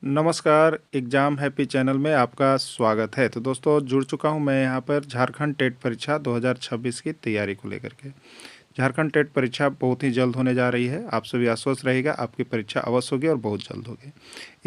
नमस्कार, exam happy channel में आपका स्वागत है। तो दोस्तों जुड़ चुका हूं मैं यहां पर झारखंड टेट परीक्षा 2026 की तैयारी को लेकर के। झारखंड टेट परीक्षा बहुत ही जल्द होने जा रही है। आप सभी आश्वस्त रहिएगा, आपकी परीक्षा अवश्य होगी और बहुत जल्द होगी।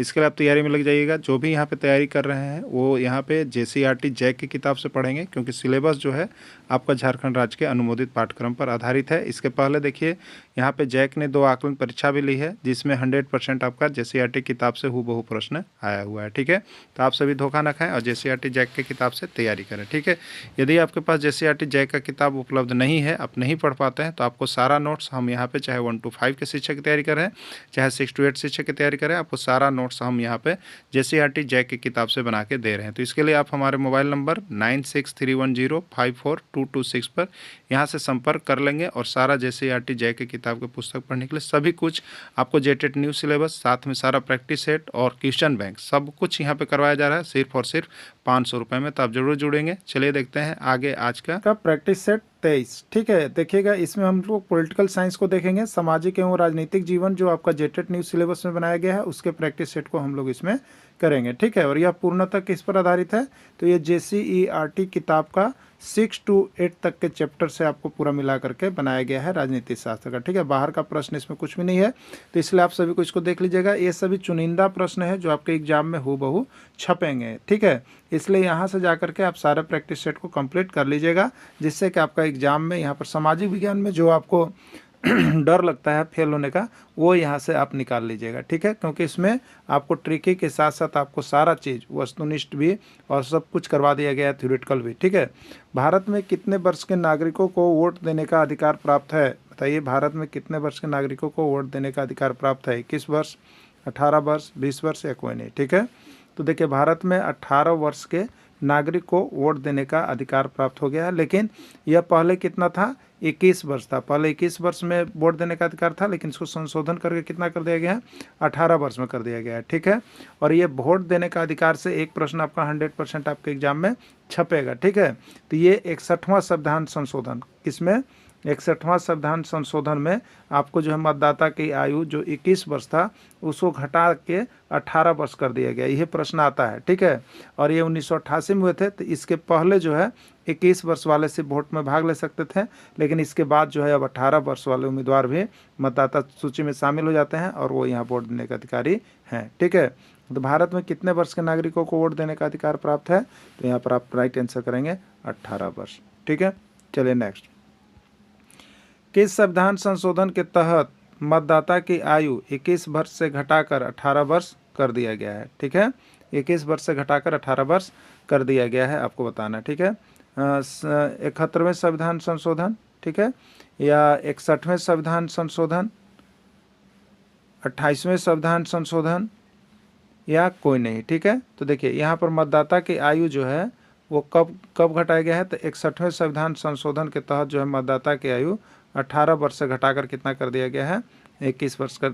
इसके लिए आप तैयारी में लग जाइएगा। जो भी यहाँ पे तैयारी कर रहे हैं वो यहाँ पे जेसीईआरटी जैक की किताब से पढ़ेंगे, क्योंकि सिलेबस जो है आपका झारखंड राज्य के अनुमोदित पाठ्यक्रम पर आधारित है। इसके पहले देखिए यहाँ पे जैक ने 2 आकलन परीक्षा भी ली है, जिसमें 100% आपका जेसीईआरटी किताब से हूबहू प्रश्न आया हुआ है। ठीक है, तो आप सभी धोखा न खाएं और जेसीईआरटी जैक की किताब से तैयारी करें। ठीक है, यदि आपके पास जेसीईआरटी जैक का किताब उपलब्ध नहीं है, आप नहीं पढ़ पाते हैं, तो आपको सारा नोट्स हम यहाँ पे चाहे 1 to 5 के शिक्षक की तैयारी करें, चाहे 6 to 8 शिक्षक की तैयारी करें, आपको सारा नोट्स हम यहाँ पे जेसीईआरटी जैक की किताब से बना के दे रहे हैं। तो इसके लिए आप हमारे मोबाइल नंबर 9631054226 पर यहाँ से संपर्क कर लेंगे और सारा जेसीईआरटी जैक की किताब की पुस्तक पढ़ने के लिए सभी कुछ आपको जेटेट न्यू सिलेबस, साथ में सारा प्रैक्टिस सेट और क्वेश्चन बैंक सब कुछ यहाँ पे करवाया जा रहा है, सिर्फ और सिर्फ 500 रुपये में। तो आप जरूर जुड़ेंगे। चलिए देखते हैं आगे आज का प्रैक्टिस सेट 23। ठीक है, देखिएगा इसमें हम लोग पॉलिटिकल साइंस को देखेंगे, सामाजिक एवं राजनीतिक जीवन जो आपका जेटेट न्यू सिलेबस में बनाया गया है उसके प्रैक्टिस सेट को हम लोग इसमें करेंगे। ठीक है, और यह पूर्णतः किस पर आधारित है, तो ये जेसीईआरटी किताब का 6 to 8 तक के चैप्टर से आपको पूरा मिला करके बनाया गया है राजनीतिक शास्त्र का। ठीक है, बाहर का प्रश्न इसमें कुछ भी नहीं है, तो इसलिए आप सभी को इसको देख लीजिएगा। ये सभी चुनिंदा प्रश्न है जो आपके एग्जाम में हूबहू छपेंगे। ठीक है, इसलिए यहाँ से जाकर के आप सारे प्रैक्टिस सेट को कंप्लीट कर लीजिएगा, जिससे कि आपका एग्जाम में यहाँ पर सामाजिक विज्ञान में जो आपको डर लगता है फेल होने का, वो यहाँ से आप निकाल लीजिएगा। ठीक है, क्योंकि इसमें आपको ट्रिकी के साथ साथ आपको सारा चीज़ वस्तुनिष्ठ भी और सब कुछ करवा दिया गया है, थ्योरेटिकल भी। ठीक है, भारत में कितने वर्ष के नागरिकों को वोट देने का अधिकार प्राप्त है, बताइए। भारत में कितने वर्ष के नागरिकों को वोट देने का अधिकार प्राप्त है? 21 वर्ष, 18 वर्ष, 20 वर्ष या कोई नहीं? ठीक है, तो देखिए भारत में 18 वर्ष के नागरिक को वोट देने का अधिकार प्राप्त हो गया है, लेकिन यह पहले कितना था? 21 वर्ष था। पहले 21 वर्ष में वोट देने का अधिकार था, लेकिन इसको संशोधन करके कितना कर दिया गया है? 18 वर्ष में कर दिया गया है। ठीक है, और ये वोट देने का अधिकार से एक प्रश्न आपका 100% आपके एग्जाम में छपेगा। ठीक है, तो ये 61वां संविधान संशोधन, इसमें 61वां संविधान संशोधन में आपको जो है मतदाता की आयु जो 21 वर्ष था उसको घटा के 18 वर्ष कर दिया गया। यह प्रश्न आता है। ठीक है, और ये 1988 में हुए थे, तो इसके पहले जो है 21 वर्ष वाले से वोट में भाग ले सकते थे, लेकिन इसके बाद जो है अब 18 वर्ष वाले उम्मीदवार भी मतदाता सूची में शामिल हो जाते हैं और वो यहाँ वोट देने के अधिकारी हैं। ठीक है, तो भारत में कितने वर्ष के नागरिकों को वोट देने का अधिकार प्राप्त है? तो यहाँ पर आप राइट आंसर करेंगे 18 वर्ष। ठीक है, चलिए नेक्स्ट। किस संविधान संशोधन के तहत मतदाता की आयु 21 वर्ष से घटाकर 18 वर्ष कर दिया गया है? ठीक है, 21 वर्ष से घटाकर 18 वर्ष कर दिया गया है, आपको बताना। ठीक है, 71वें संविधान संशोधन, ठीक है, या 61वें संविधान संशोधन, 28वें संविधान संशोधन या कोई नहीं? ठीक है, तो देखिए यहाँ पर मतदाता की आयु जो है वो कब घटाया गया है? तो 61वें संविधान संशोधन के तहत जो है मतदाता की आयु 18 वर्ष से घटाकर कितना कर दिया गया है? 21 वर्ष कर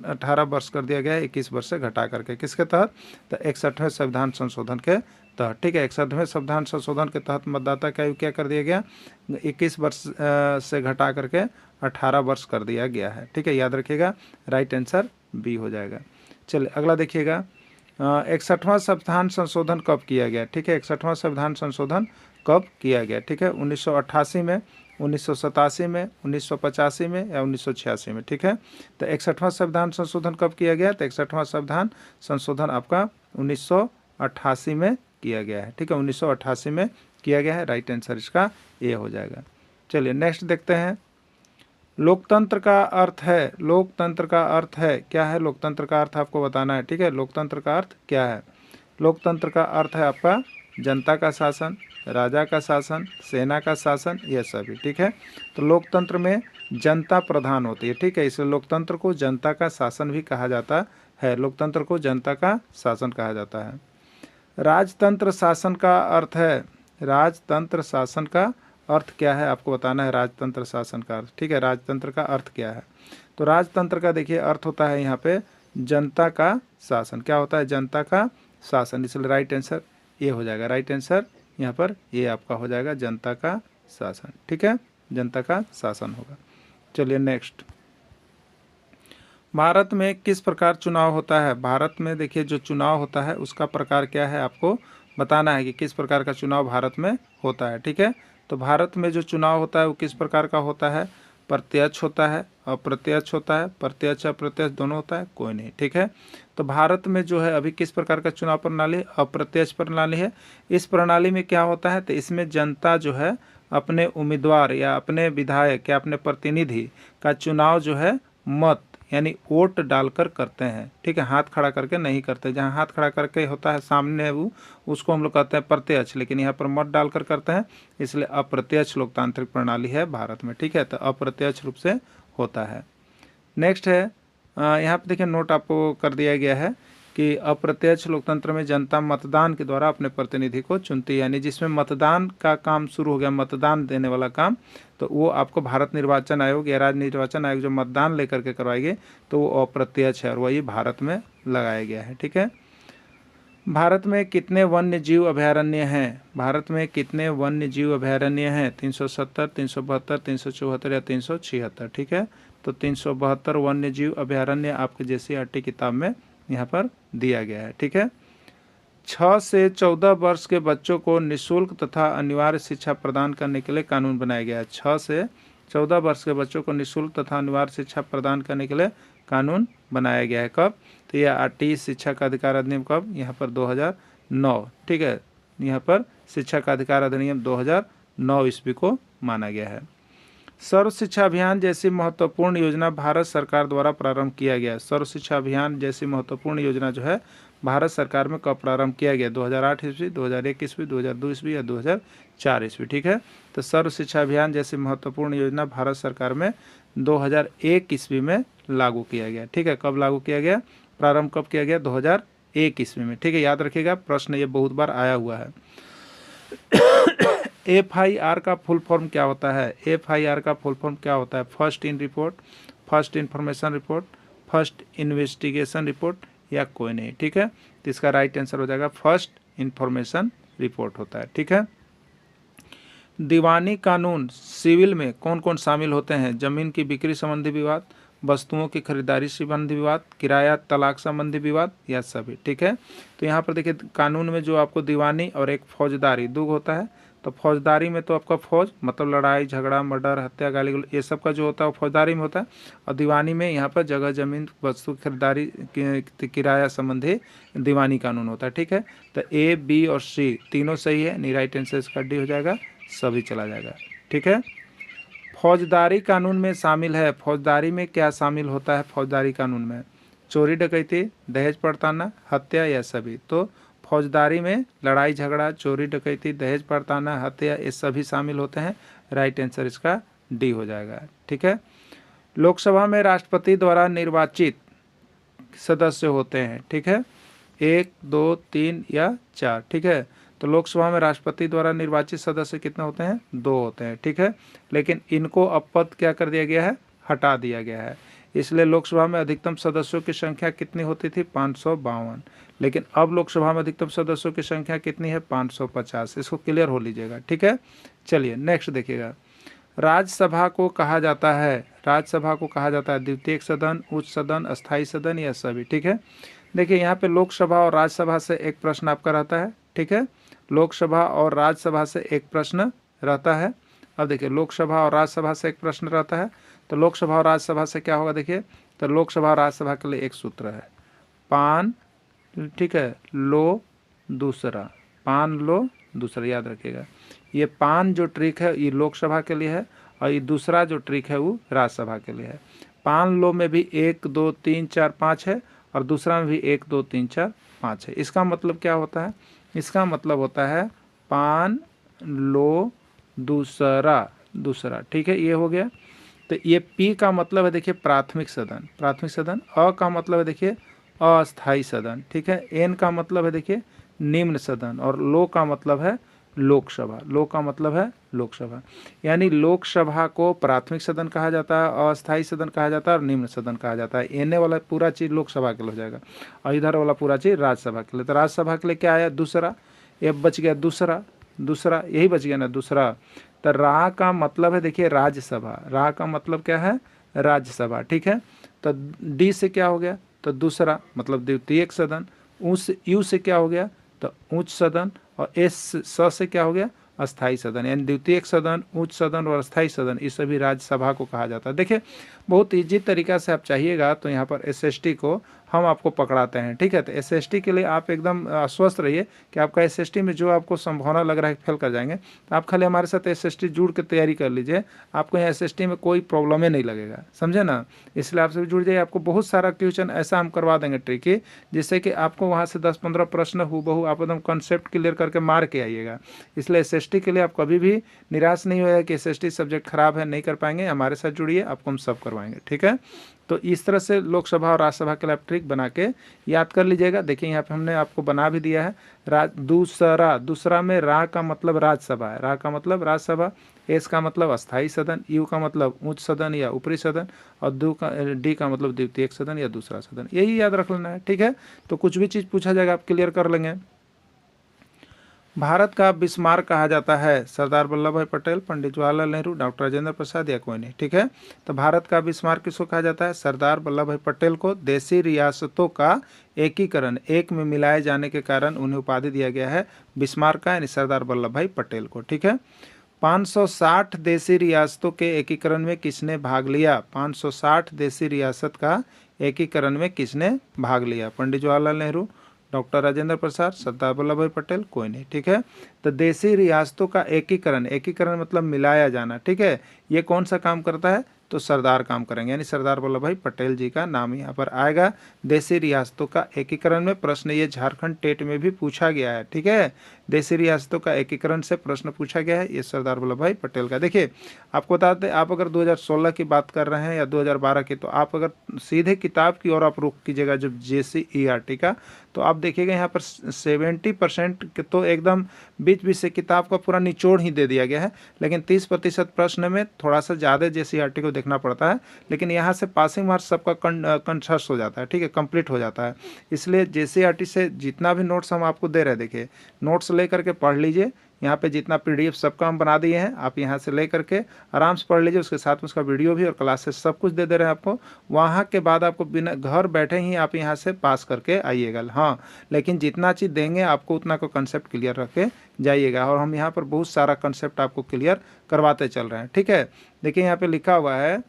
18 वर्ष कर दिया गया है, 21 वर्ष से घटा करके। किसके तहत? तो 61वें संविधान संशोधन के तहत। ठीक है, 61वें संविधान संशोधन के तहत मतदाता की आयु क्या कर दिया गया? 21 वर्ष से घटा करके 18 वर्ष कर दिया गया है। ठीक है, याद रखिएगा, राइट आंसर बी हो जाएगा। चलिए अगला देखिएगा, 61वां संविधान संशोधन कब किया गया? ठीक है, 61वां संविधान संशोधन कब किया गया? ठीक है, 1988 में, 1987 में, 1985 में या 1986 में? ठीक है, तो 61वां संविधान संशोधन कब किया गया? तो 61वां संविधान संशोधन आपका 1988 में किया गया है। ठीक है, 1988 में किया गया है, राइट आंसर इसका ए हो जाएगा। चलिए नेक्स्ट देखते हैं। लोकतंत्र का अर्थ है, लोकतंत्र का अर्थ है क्या है? लोकतंत्र का अर्थ आपको बताना है। ठीक है, लोकतंत्र का अर्थ क्या है? लोकतंत्र का अर्थ है आपका जनता का शासन, राजा का शासन, सेना का शासन, यह सभी। ठीक है, तो लोकतंत्र में जनता प्रधान होती है। ठीक है, इसलिए लोकतंत्र को जनता का शासन भी कहा जाता है। लोकतंत्र को जनता का शासन कहा जाता है। राजतंत्र शासन का अर्थ है, राजतंत्र शासन का अर्थ क्या है? आपको बताना है राजतंत्र शासन का अर्थ। ठीक है, राजतंत्र का अर्थ क्या है? तो राजतंत्र का देखिए अर्थ होता है यहाँ पे जनता का शासन। क्या होता है? जनता का शासन, इसलिए राइट आंसर ये हो जाएगा। राइट आंसर यहाँ पर ये आपका हो जाएगा, जनता का शासन। ठीक है, जनता का शासन होगा। चलिए नेक्स्ट। भारत में किस प्रकार चुनाव होता है? भारत में देखिए जो चुनाव होता है उसका प्रकार क्या है, आपको बताना है कि किस प्रकार का चुनाव भारत में होता है। ठीक है, तो भारत में जो चुनाव होता है वो किस प्रकार का होता है? प्रत्यक्ष होता है, अप्रत्यक्ष होता है, प्रत्यक्ष अप्रत्यक्ष दोनों होता है, कोई नहीं। ठीक है, तो भारत में जो है अभी किस प्रकार का चुनाव प्रणाली? अप्रत्यक्ष प्रणाली है। इस प्रणाली में क्या होता है? तो इसमें जनता जो है अपने उम्मीदवार या अपने विधायक या अपने प्रतिनिधि का चुनाव जो है मत यानी वोट डालकर करते हैं। ठीक है, हाथ खड़ा करके नहीं करते। जहाँ हाथ खड़ा करके होता है सामने वो, उसको हम लोग कहते हैं प्रत्यक्ष, लेकिन यहाँ पर मत डालकर करते हैं, इसलिए अप्रत्यक्ष लोकतांत्रिक प्रणाली है भारत में। ठीक है, तो अप्रत्यक्ष रूप से होता है। नेक्स्ट है, यहाँ पे देखिए नोट आपको कर दिया गया है कि अप्रत्यक्ष लोकतंत्र में जनता मतदान के द्वारा अपने प्रतिनिधि को चुनती है, यानी जिसमें मतदान का काम शुरू हो गया, मतदान देने वाला काम, तो वो आपको भारत निर्वाचन आयोग या राज्य निर्वाचन आयोग जो मतदान लेकर के करवाएंगे तो वो अप्रत्यक्ष है और वही भारत में लगाया गया है। ठीक है, भारत में कितने वन्य जीव अभयारण्य हैं? भारत में कितने वन्य जीव अभयारण्य हैं? 370, 372, 374 या 376। ठीक है, तो 372 वन्य जीव अभयारण्य आपके JCERT किताब में यहाँ पर दिया गया है। ठीक है, 6 से 14 वर्ष के बच्चों को निःशुल्क तथा अनिवार्य शिक्षा प्रदान करने के लिए कानून बनाया गया है। 6 से 14 वर्ष के बच्चों को निःशुल्क तथा अनिवार्य शिक्षा प्रदान करने के लिए कानून बनाया गया है। कब? तो यह 28 शिक्षा का अधिकार अधिनियम कब? यहाँ पर 2009। ठीक है, यहाँ पर शिक्षा का अधिकार अधिनियम 2009 ईस्वी को माना गया है। सर्व शिक्षा अभियान जैसी महत्वपूर्ण योजना भारत सरकार द्वारा प्रारंभ किया गया। सर्व शिक्षा अभियान जैसी महत्वपूर्ण योजना जो है भारत सरकार में कब प्रारंभ किया गया? 2008 ईस्वी, 2001 ईस्वी, 2002 ईस्वी या 2004 ईस्वी। ठीक है, तो सर्व शिक्षा अभियान जैसी महत्वपूर्ण योजना भारत सरकार में 2001 ईस्वी में लागू किया गया। ठीक है, कब लागू किया गया? प्रारंभ कब किया गया? 2001 ईस्वी में। ठीक है, याद रखिएगा, प्रश्न ये बहुत बार आया हुआ है। FIR का फुल फॉर्म क्या होता है? FIR का फुल फॉर्म क्या होता है? First in report, first information report, first investigation report या कोई नहीं। ठीक है, तो इसका राइट आंसर हो जाएगा फर्स्ट इन्फॉर्मेशन रिपोर्ट होता है। ठीक है, दीवानी कानून सिविल में कौन कौन शामिल होते हैं? जमीन की बिक्री संबंधी विवाद, वस्तुओं की खरीदारी संबंधी विवाद, किराया तलाक संबंधी विवाद या सभी। ठीक है, तो यहाँ पर देखिए कानून में जो आपको दीवानी और एक फौजदारी दो होता है। तो फौजदारी में तो आपका फौज मतलब लड़ाई झगड़ा मर्डर हत्या गाली ये सब का जो होता है वो फौजदारी में होता है, और दीवानी में यहाँ पर जगह जमीन वस्तु खरीदारी किराया संबंधी दीवानी कानून होता है। ठीक है, तो A, B और C तीनों सही है, नहीं राइट आंसर इसका D हो जाएगा, सभी चला जाएगा। ठीक है, फौजदारी कानून में शामिल है। फौजदारी में क्या शामिल होता है? फौजदारी कानून में चोरी डकैती, दहेज प्रताड़ना, हत्या या सभी। तो फौजदारी में लड़ाई झगड़ा, चोरी डकैती, दहेज प्रताड़ना, हत्या ये सभी शामिल होते हैं। राइट आंसर इसका D हो जाएगा। ठीक है, लोकसभा में राष्ट्रपति द्वारा निर्वाचित सदस्य होते हैं। ठीक है, 1, 2, 3 या 4। ठीक है, तो लोकसभा में राष्ट्रपति द्वारा निर्वाचित सदस्य कितने होते हैं? 2 होते हैं। ठीक है, लेकिन इनको अब पद क्या कर दिया गया है? हटा दिया गया है। इसलिए लोकसभा में अधिकतम सदस्यों की संख्या कितनी होती थी? 552। लेकिन अब लोकसभा में अधिकतम सदस्यों की संख्या कितनी है? 550। इसको क्लियर हो लीजिएगा। ठीक है, चलिए नेक्स्ट देखिएगा। राज्यसभा को कहा जाता है, राज्यसभा को कहा जाता है द्वितीयक सदन, उच्च सदन, अस्थायी सदन या सभी। ठीक है, देखिए यहाँ पे लोकसभा और राज्यसभा से एक प्रश्न आपका रहता है। ठीक है, लोकसभा और राज्यसभा से एक प्रश्न रहता है। अब देखिए लोकसभा और राज्यसभा से एक प्रश्न रहता है, तो लोकसभा और राज्यसभा से क्या होगा? देखिए, तो लोकसभा और राज्यसभा के लिए एक सूत्र है, पान, ठीक है, लो दूसरा, पान लो दूसरा, याद रखिएगा। ये पान जो ट्रिक है ये लोकसभा के लिए है और ये दूसरा जो ट्रिक है वो राज्यसभा के लिए है। पान लो में भी 1, 2, 3, 4, 5 है और दूसरा में भी 1, 2, 3, 4, 5 है। इसका मतलब क्या होता है? इसका मतलब होता है पान लो दूसरा दूसरा। ठीक है, ये हो गया। तो ये P का मतलब है देखिए प्राथमिक सदन, प्राथमिक सदन। अ का मतलब है देखिए अस्थाई सदन। ठीक है, N का मतलब है देखिए निम्न सदन, और लो का मतलब है लोकसभा, लो का मतलब है लोकसभा। यानी लोकसभा को प्राथमिक सदन कहा जाता है, अस्थाई सदन कहा जाता है और निम्न सदन कहा जाता है। एने वाला पूरा चीज़ लोकसभा के लिए हो जाएगा और इधर वाला पूरा चीज़ राज्यसभा के लिए। तो राज्यसभा के लिए क्या आया? दूसरा। ये बच गया दूसरा, दूसरा यही बच गया ना दूसरा। तो रा का मतलब है देखिए राज्यसभा, रा का मतलब क्या है? राज्यसभा। ठीक है, तो डी से क्या हो गया, तो दूसरा मतलब द्वितीयक सदन। यू से क्या हो गया, तो उच्च सदन। और एस स से क्या हो गया, अस्थाई सदन। यानी द्वितीयक सदन, उच्च सदन और अस्थाई सदन, ये सभी राज्यसभा को कहा जाता है। देखिए बहुत ईजी तरीका से आप चाहिएगा तो यहाँ पर एसएसटी को हम आपको पकड़ाते हैं, ठीक है। तो एसएसटी के लिए आप एकदम आश्वस्त रहिए कि आपका एसएसटी में जो आपको संभावना लग रहा है फेल कर जाएंगे, तो आप खाली हमारे साथ एसएसटी जुड़ के तैयारी कर लीजिए, आपको यहाँ एसएसटी में कोई प्रॉब्लम ही नहीं लगेगा, समझे ना। इसलिए आपसे जुड़ जाइए, आपको बहुत सारा क्वेश्चन ऐसा हम करवा देंगे ट्रिकी, जिससे कि आपको वहाँ से 10-15 प्रश्न हूबहू आप एकदम कॉन्सेप्ट क्लियर करके मार के आइएगा। इसलिए एसएसटी के लिए आप कभी भी निराश नहीं होएगा कि एसएसटी सब्जेक्ट खराब है, नहीं कर पाएंगे, हमारे साथ जुड़िए, आपको हम सब करवाएंगे, ठीक है। तो इस तरह से लोकसभा और राज्यसभा के लिए आप ट्रिक बना के याद कर लीजिएगा। देखिए यहाँ पे हमने आपको बना भी दिया है। दूसरा में रा का मतलब राज्यसभा है, रा का मतलब राज्यसभा, एस का मतलब अस्थाई सदन, यू का मतलब उच्च सदन या ऊपरी सदन, और डी का मतलब द्वितीयक सदन या दूसरा सदन। यही याद रख लेना है, ठीक है। तो कुछ भी चीज़ पूछा जाएगा आप क्लियर कर लेंगे। भारत का बिस्मार्क कहा जाता है, सरदार वल्लभ भाई पटेल, पंडित जवाहरलाल नेहरू, डॉक्टर राजेंद्र प्रसाद या कोई नहीं, ठीक है। तो भारत का बिस्मार्क किसको कहा जाता है, सरदार वल्लभ भाई पटेल को। देशी रियासतों का एकीकरण, एक में मिलाए जाने के कारण उन्हें उपाधि दिया गया है बिस्मार्क का, यानी सरदार वल्लभ भाई पटेल को, ठीक है। 560 देशी रियासतों के एकीकरण में किसने भाग लिया, 560 देशी रियासत का एकीकरण में किसने भाग लिया, पंडित जवाहरलाल नेहरू, डॉक्टर राजेंद्र प्रसाद, सरदार वल्लभ भाई पटेल, कोई नहीं, ठीक है। तो देशी रियासतों का एकीकरण, एकीकरण मतलब मिलाया जाना, ठीक है। ये कौन सा काम करता है, तो सरदार काम करेंगे, यानी सरदार वल्लभ भाई पटेल जी का नाम यहाँ पर आएगा। देशी रियासतों का एकीकरण में प्रश्न ये झारखंड टेट में भी पूछा गया है, ठीक है। देशी रियासतों का एकीकरण से प्रश्न पूछा गया है, ये सरदार वल्लभ भाई पटेल का। देखिए आपको बताते, आप अगर 2016 की बात कर रहे हैं या 2012 की, तो आप अगर सीधे किताब की ओर आप रुख कीजिएगा जब JCERT का, तो आप देखिएगा यहाँ पर 70% तो एकदम बीच बीच से किताब का पूरा निचोड़ ही दे दिया गया है, लेकिन 30% प्रश्न में थोड़ा सा ज़्यादा JCERT को देखना पड़ता है, लेकिन यहाँ से पासिंग मार्क्स सबका कंठस्थ हो जाता है, ठीक है, कंप्लीट हो जाता है। इसलिए JCERT से जितना भी नोट्स हम आपको दे रहे हैं, देखिए नोट्स ले करके पढ़ लीजिए, यहाँ पे जितना PDF सबका हम बना दिए हैं, आप यहाँ से ले करके आराम से पढ़ लीजिए, उसके साथ में उसका वीडियो भी और क्लासेस सब कुछ दे दे रहे हैं आपको। वहाँ के बाद आपको बिना घर बैठे ही आप यहाँ से पास करके आइएगा, हाँ, लेकिन जितना चीज़ देंगे आपको उतना को कंसेप्ट क्लियर रख के जाइएगा, और हम यहाँ पर बहुत सारा कंसेप्ट आपको क्लियर करवाते चल रहे हैं, ठीक है। देखिए यहाँ पर लिखा हुआ है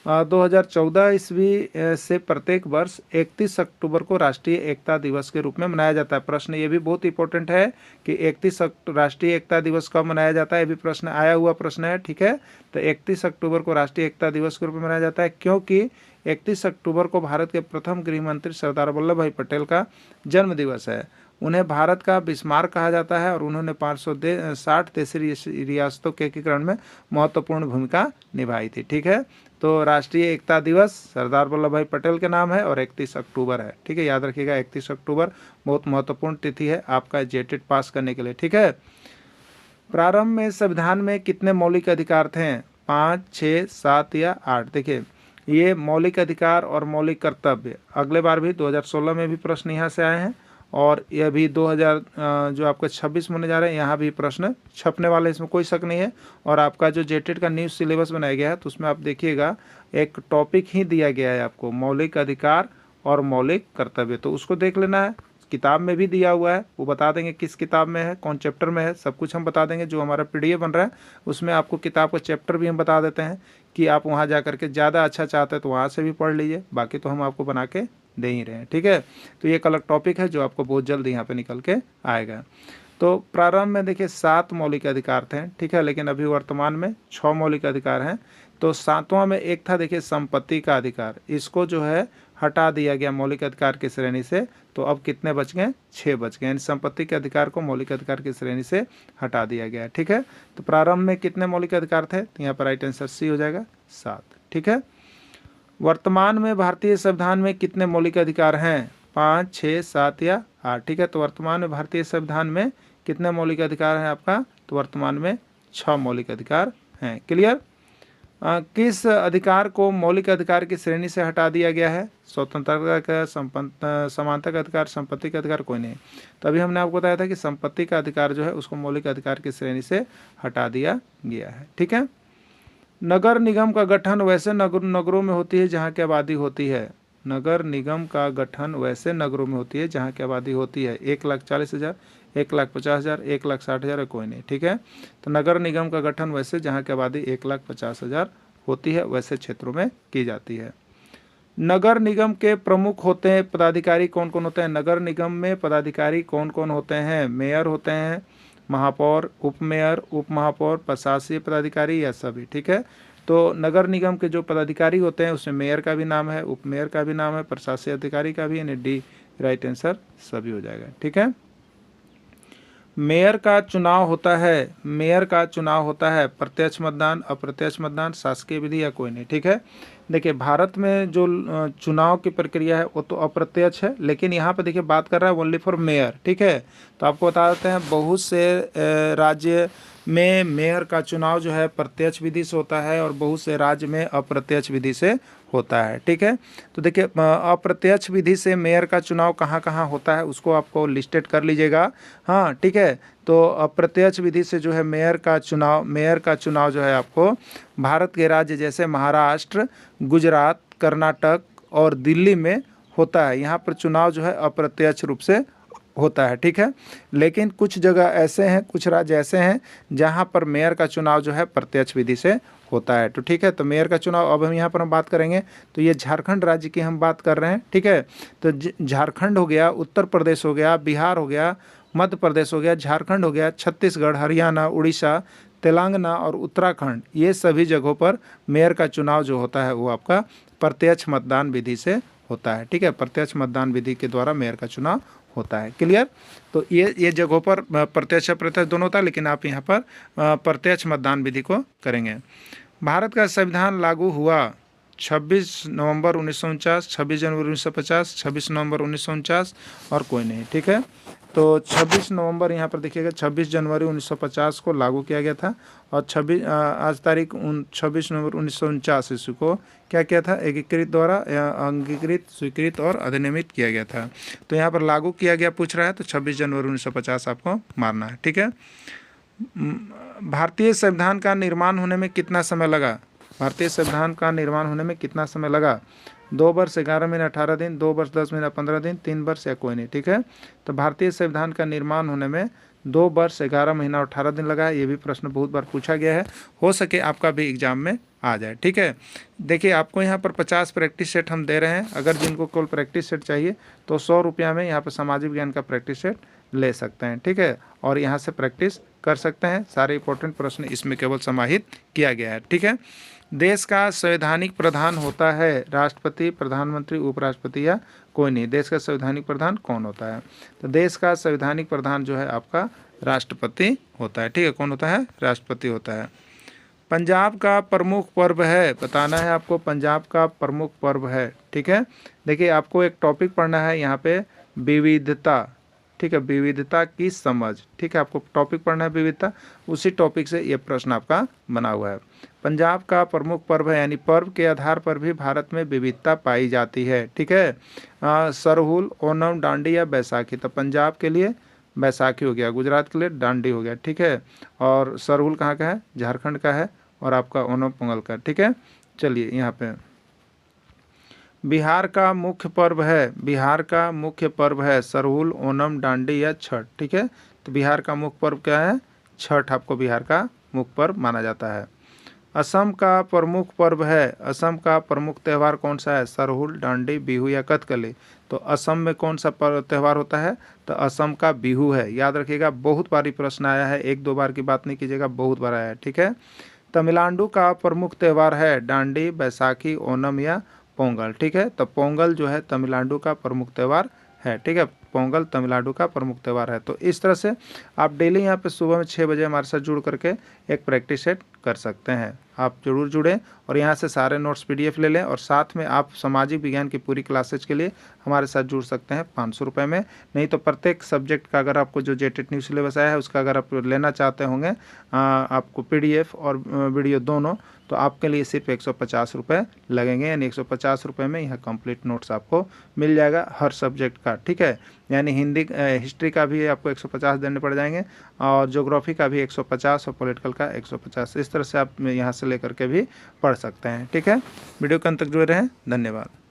2014 ईस्वी से प्रत्येक वर्ष 31 अक्टूबर को राष्ट्रीय एकता दिवस के रूप में मनाया जाता है। प्रश्न ये भी बहुत इंपॉर्टेंट है कि 31 राष्ट्रीय एकता दिवस कब मनाया जाता है, ये भी प्रश्न आया हुआ प्रश्न है, ठीक है। तो 31 अक्टूबर को राष्ट्रीय एकता दिवस के रूप में मनाया जाता है, क्योंकि 31 अक्टूबर को भारत के प्रथम गृह मंत्री सरदार वल्लभ भाई पटेल का जन्म दिवस है। उन्हें भारत का बिस्मार्क कहा जाता है, और उन्होंने 560 देशी रियासतों के एकीकरण में महत्वपूर्ण भूमिका निभाई थी, ठीक है। तो राष्ट्रीय एकता दिवस सरदार वल्लभ भाई पटेल के नाम है और 31 अक्टूबर है, ठीक है, याद रखिएगा 31 अक्टूबर बहुत महत्वपूर्ण तिथि है आपका जेटेट पास करने के लिए, ठीक है। प्रारंभ में संविधान में कितने मौलिक अधिकार थे, 5, 6, 7 या 8। देखिए ये मौलिक अधिकार और मौलिक कर्तव्य अगले बार भी 2016 में भी प्रश्न यहाँ से आए हैं, और यह भी 2000 जो आपका 26 में होने जा रहे हैं, यहाँ भी प्रश्न छपने वाले, इसमें कोई शक नहीं है। और आपका जो जेटेट का न्यू सिलेबस बनाया गया है, तो उसमें आप देखिएगा एक टॉपिक ही दिया गया है आपको, मौलिक अधिकार और मौलिक कर्तव्य, तो उसको देख लेना है। किताब में भी दिया हुआ है, वो बता देंगे किस किताब में है, कौन चैप्टर में है, सब कुछ हम बता देंगे। जो हमारा PDF बन रहा है उसमें आपको किताब का चैप्टर भी हम बता देते हैं, कि आप वहाँ जा करके ज़्यादा अच्छा चाहते हैं तो वहाँ से भी पढ़ लीजिए, बाकी तो हम आपको बना के दे ही रहे हैं, ठीक है। तो ये एक अलग टॉपिक है जो आपको बहुत जल्द यहाँ पे निकल के आएगा। तो प्रारंभ में देखिए 7 मौलिक अधिकार थे, ठीक है, लेकिन अभी वर्तमान में 6 मौलिक अधिकार हैं। तो 7वां में एक था देखिए संपत्ति का अधिकार, इसको जो है हटा दिया गया मौलिक अधिकार की श्रेणी से, तो अब कितने बच गए, 6 बच गए, यानी संपत्ति के अधिकार को मौलिक अधिकार की श्रेणी से हटा दिया गया, ठीक है। तो प्रारंभ में कितने मौलिक अधिकार थे, तो यहाँ पर राइट आंसर C हो जाएगा 7, ठीक है। वर्तमान में भारतीय संविधान में कितने मौलिक अधिकार हैं, 5, 6, 7 या 8, ठीक है। तो वर्तमान में भारतीय संविधान में कितने मौलिक अधिकार हैं आपका, तो वर्तमान में 6 मौलिक अधिकार हैं, क्लियर। किस अधिकार को मौलिक अधिकार की श्रेणी से हटा दिया गया है, स्वतंत्रता का, समानता का अधिकार, संपत्ति का अधिकार, कोई नहीं। तो अभी हमने आपको बताया था कि संपत्ति का अधिकार जो है उसको मौलिक अधिकार की श्रेणी से हटा दिया गया है, ठीक है। नगर निगम का गठन वैसे नगरों में होती है जहाँ की आबादी होती है। नगर निगम का गठन वैसे नगरों में होती है जहाँ की आबादी होती है। 1,40,000, 1,50,000, 1,60,000 है, कोई नहीं, ठीक है। तो नगर निगम का गठन वैसे जहाँ की आबादी 1,50,000 होती है वैसे क्षेत्रों में की जाती है। नगर निगम के प्रमुख होते हैं पदाधिकारी कौन कौन होते हैं? नगर निगम में पदाधिकारी कौन कौन होते हैं? मेयर होते हैं, महापौर, उप मेयर, उप महापौर, प्रशासकीय पदाधिकारी या सभी, ठीक है। तो नगर निगम के जो पदाधिकारी होते हैं उसमें मेयर का भी नाम है, उप मेयर का भी नाम है, प्रशासकीय अधिकारी का भी, यानी डी राइट आंसर सभी हो जाएगा, ठीक है। मेयर का चुनाव होता है, मेयर का चुनाव होता है प्रत्यक्ष मतदान, अप्रत्यक्ष मतदान, शासकीय विधि या कोई नहीं, ठीक है। देखिए भारत में जो चुनाव की प्रक्रिया है वो तो अप्रत्यक्ष है, लेकिन यहाँ पे देखिए बात कर रहा है ओनली फॉर मेयर, ठीक है। तो आपको बता देते हैं बहुत से राज्य में मेयर का चुनाव जो है प्रत्यक्ष विधि से होता है और बहुत से राज्य में अप्रत्यक्ष विधि से होता है, ठीक है। तो देखिए अप्रत्यक्ष विधि से मेयर का चुनाव कहाँ कहाँ होता है उसको आपको लिस्टेड कर लीजिएगा, हाँ, ठीक है। तो अप्रत्यक्ष विधि से जो है मेयर का चुनाव जो है आपको भारत के राज्य जैसे महाराष्ट्र, गुजरात, कर्नाटक और दिल्ली में होता है। यहाँ पर चुनाव जो है अप्रत्यक्ष रूप से होता है, ठीक है। लेकिन कुछ जगह ऐसे हैं, कुछ राज्य ऐसे हैं जहाँ पर मेयर का चुनाव जो है प्रत्यक्ष विधि से होता है, तो ठीक है। तो मेयर का चुनाव अब हम यहाँ पर हम बात करेंगे, तो ये झारखंड राज्य की हम बात कर रहे हैं, ठीक है। तो झारखंड हो गया, उत्तर प्रदेश हो गया, बिहार हो गया, मध्य प्रदेश हो गया, झारखंड हो गया, छत्तीसगढ़, हरियाणा, उड़ीसा, तेलंगाना और उत्तराखंड, ये सभी जगहों पर मेयर का चुनाव जो होता है वो आपका प्रत्यक्ष मतदान विधि से होता है, ठीक है। प्रत्यक्ष मतदान विधि के द्वारा मेयर का चुनाव होता है, क्लियर। तो ये जगहों पर प्रत्यक्ष अप्रत्यक्ष दोनों होता है, लेकिन आप यहाँ पर प्रत्यक्ष मतदान विधि को करेंगे। भारत का संविधान लागू हुआ 26 नवंबर 1949, 26 जनवरी 1950, 26 नवंबर 1949 और कोई नहीं, ठीक है। तो 26 नवंबर यहाँ पर देखिएगा 26 जनवरी 1950 को लागू किया गया था और 26 नवंबर 1949 ईस्वी को क्या किया था? एकीकृत द्वारा अंगीकृत, स्वीकृत और अधिनियमित किया गया था। तो यहाँ पर लागू किया गया पूछ रहा है, तो 26 जनवरी 1950 आपको मारना है, ठीक है। भारतीय संविधान का निर्माण होने में कितना समय लगा? भारतीय संविधान का निर्माण होने में कितना समय लगा? 2 वर्ष 11 महीने 18 दिन, 2 वर्ष 10 महीने 15 दिन, 3 वर्ष या कोई नहीं, ठीक है। तो भारतीय संविधान का निर्माण होने में 2 वर्ष 11 महीना 18 दिन लगा है। ये भी प्रश्न बहुत बार पूछा गया है, हो सके आपका भी एग्जाम में आ जाए, ठीक है। देखिए आपको यहाँ पर 50 प्रैक्टिस सेट हम दे रहे हैं। अगर जिनको केवल प्रैक्टिस सेट चाहिए तो 100 रुपया में यहाँ पर सामाजिक विज्ञान का प्रैक्टिस सेट ले सकते हैं, ठीक है। और यहाँ से प्रैक्टिस कर सकते हैं। सारे इंपॉर्टेंट प्रश्न इसमें केवल समाहित किया गया है, ठीक है। देश का संवैधानिक प्रधान होता है राष्ट्रपति, प्रधानमंत्री, उपराष्ट्रपति या कोई नहीं। देश का संवैधानिक प्रधान कौन होता है? तो देश का संवैधानिक प्रधान जो है आपका राष्ट्रपति होता है, ठीक है। कौन होता है? राष्ट्रपति होता है। पंजाब का प्रमुख पर्व है, बताना है आपको पंजाब का प्रमुख पर्व है, ठीक है। देखिए आपको एक टॉपिक पढ़ना है यहाँ पे, विविधता, ठीक है, विविधता की समझ, ठीक है। आपको टॉपिक पढ़ना है विविधता, उसी टॉपिक से ये प्रश्न आपका बना हुआ है। पंजाब का प्रमुख पर्व है, यानी पर्व के आधार पर भी भारत में विविधता पाई जाती है, ठीक है। सरहुल, ओणम, डांडी या बैसाखी। तो पंजाब के लिए बैसाखी हो गया, गुजरात के लिए डांडी हो गया, ठीक है। और सरहुल कहाँ का है? झारखंड का है। और आपका ओणम पोंगल का, ठीक है। चलिए यहाँ पे बिहार का मुख्य पर्व है, बिहार का मुख्य पर्व है सरहुल, ओणम, डांडी या छठ, ठीक है। तो बिहार का मुख्य पर्व क्या है? छठ आपको बिहार का मुख्य पर्व माना जाता है। असम का प्रमुख पर्व है, असम का प्रमुख त्यौहार कौन सा है? सरहुल, डांडी, बिहू या कथकली। तो असम में कौन सा त्यौहार होता है? तो असम का बिहू है। याद रखिएगा, बहुत बार प्रश्न आया है, 1-2 बार की बात नहीं कीजिएगा, बहुत बार आया है, ठीक है। तमिलनाडु का प्रमुख त्यौहार है डांडी, बैसाखी, ओणम या पोंगल, ठीक है। तो पोंगल जो है तमिलनाडु का प्रमुख त्यौहार है, ठीक है। पोंगल तमिलनाडु का प्रमुख त्यौहार है। तो इस तरह से आप डेली यहाँ पे सुबह में 6 बजे हमारे साथ जुड़ करके एक प्रैक्टिस सेट कर सकते हैं। आप जरूर जुड़ें और यहाँ से सारे नोट्स PDF ले लें और साथ में आप सामाजिक विज्ञान की पूरी क्लासेज के लिए हमारे साथ जुड़ सकते हैं 500 रुपये में। नहीं तो प्रत्येक सब्जेक्ट का अगर आपको जो जेटेट न्यू सिलेबस आया है उसका अगर आप लेना चाहते होंगे आपको PDF और वीडियो दोनों, तो आपके लिए सिर्फ 150 रुपये लगेंगे, यानी 150 रुपये में यह कंप्लीट नोट्स आपको मिल जाएगा हर सब्जेक्ट का, ठीक है। यानी हिस्ट्री का भी आपको 150 देने पड़ जाएंगे, और ज्योग्राफी का भी 150 और पॉलिटिकल का 150। इस तरह से आप यहाँ से लेकर के भी पढ़ सकते हैं, ठीक है। वीडियो के अंत तक जुड़े रहें, धन्यवाद।